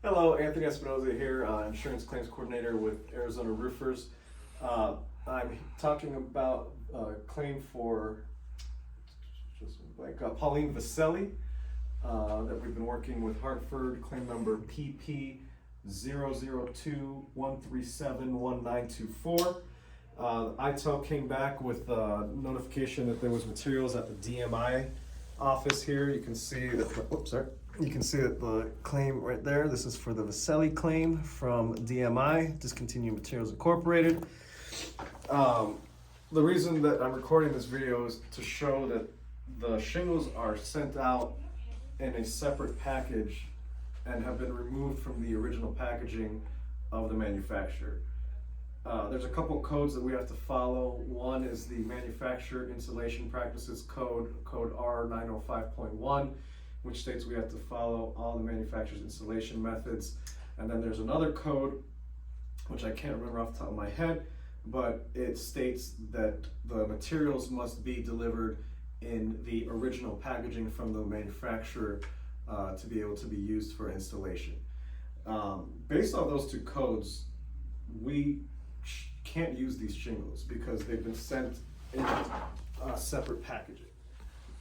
Hello, Anthony Espinoza here, Insurance Claims Coordinator with Arizona Roofers. I'm talking about a claim for Pauline Viselli that we've been working with Hartford, claim number PP 002-137-1924. ITEL came back with notification that there was materials at the DMI office here. You can see that, you can see that the claim right there, this is for the Viselli claim from DMI, Discontinued Materials Incorporated. The reason that I'm recording this video is to show that the shingles are sent out in a separate package and have been removed from the original packaging of the manufacturer. There's a couple codes that we have to follow. One is the Manufacturer Installation Practices Code, code R905.1, which states we have to follow all the manufacturer's installation methods. And then there's another code, which I can't remember off the top of my head, but it states that the materials must be delivered in the original packaging from the manufacturer to be able to be used for installation. Based on those two codes, we can't use these shingles because they've been sent in separate packaging.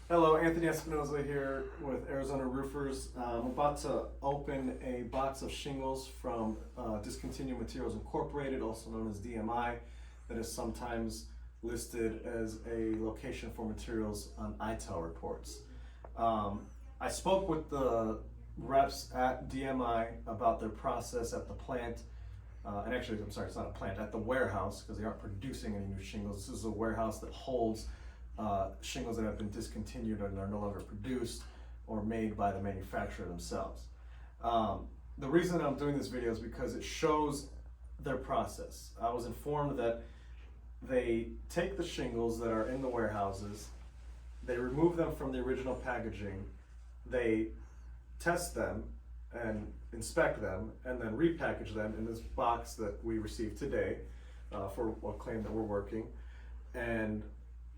Hello, Anthony Espinoza here with Arizona Roofers. I'm about to open a box of shingles from Discontinued Materials Incorporated, also known as DMI, that is sometimes listed as a location for materials on ITEL reports. I spoke with the reps at DMI about their process at the plant. And actually, I'm sorry, it's not a plant, at the warehouse, because they aren't producing any new shingles. This is a warehouse that holds shingles that have been discontinued and are no longer produced or made by the manufacturer themselves. The reason I'm doing this video is because it shows their process. I was informed that they take the shingles that are in the warehouses, they remove them from the original packaging, they test them and inspect them, and then repackage them in this box that we received today for a claim that we're working, and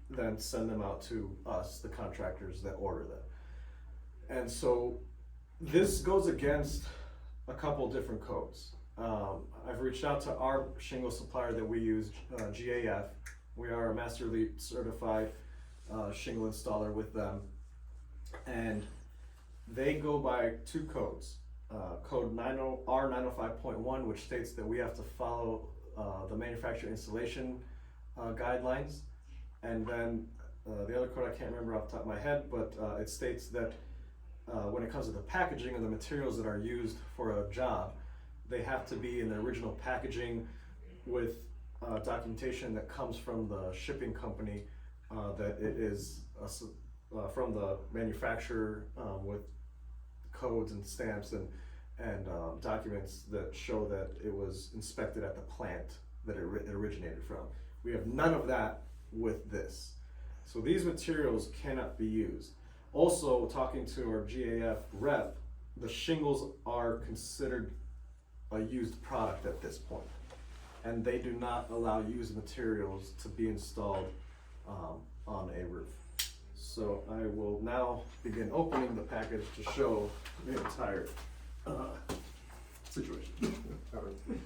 then send them out to us, the contractors that order them. And so this goes against a couple different codes. I've reached out to our shingle supplier that we use, GAF. We are a Master Elite certified shingle installer with them, and they go by two codes. Code R905.1, which states that we have to follow the manufacturer installation guidelines. And then the other code I can't remember off the top of my head, but it states that when it comes to the packaging and the materials that are used for a job, they have to be in the original packaging with documentation that comes from the shipping company that it is from the manufacturer with codes and stamps and documents that show that it was inspected at the plant that it originated from. We have none of that with this. So these materials cannot be used. Also, talking to our GAF rep, the shingles are considered a used product at this point, and they do not allow used materials to be installed on a roof. So I will now begin opening the package to show the entire situation. All right.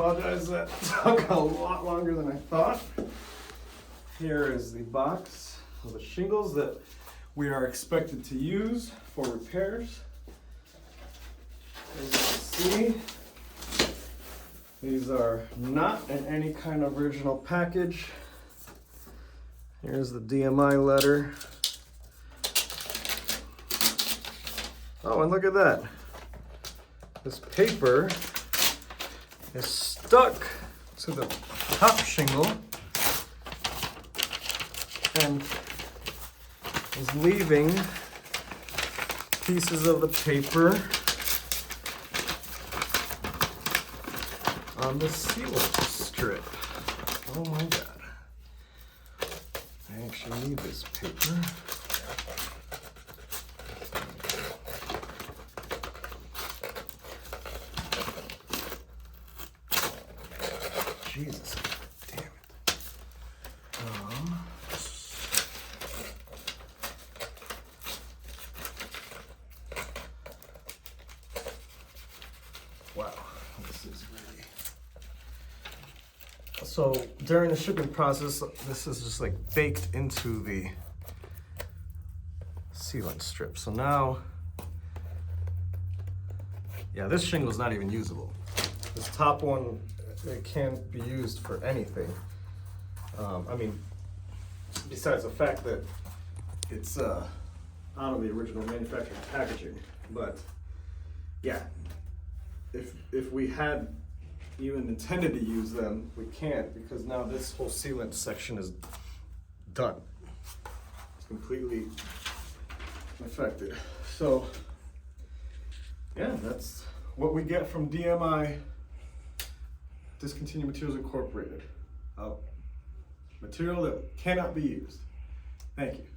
apologize, that took a lot longer than I thought. Here is the box of the shingles that we are expected to use for repairs. As you can see, these are not in any kind of original package. Here's the DMI letter. Oh, and look at that. This paper is stuck to the top shingle and is leaving pieces of the paper on the sealant strip. Oh my God. I actually need this paper. Jesus, damn it. Wow, this is really... So during the shipping process, this is just like baked into the sealant strip. So now, yeah, this shingle is not even usable. This top one, it can't be used for anything. I mean, besides the fact that it's out of the original manufacturing packaging. But yeah, if we had even intended to use them, we can't, because now this whole sealant section is done. It's completely affected. So yeah, that's what we get from DMI. Discontinued Materials Incorporated. Material that cannot be used. Thank you.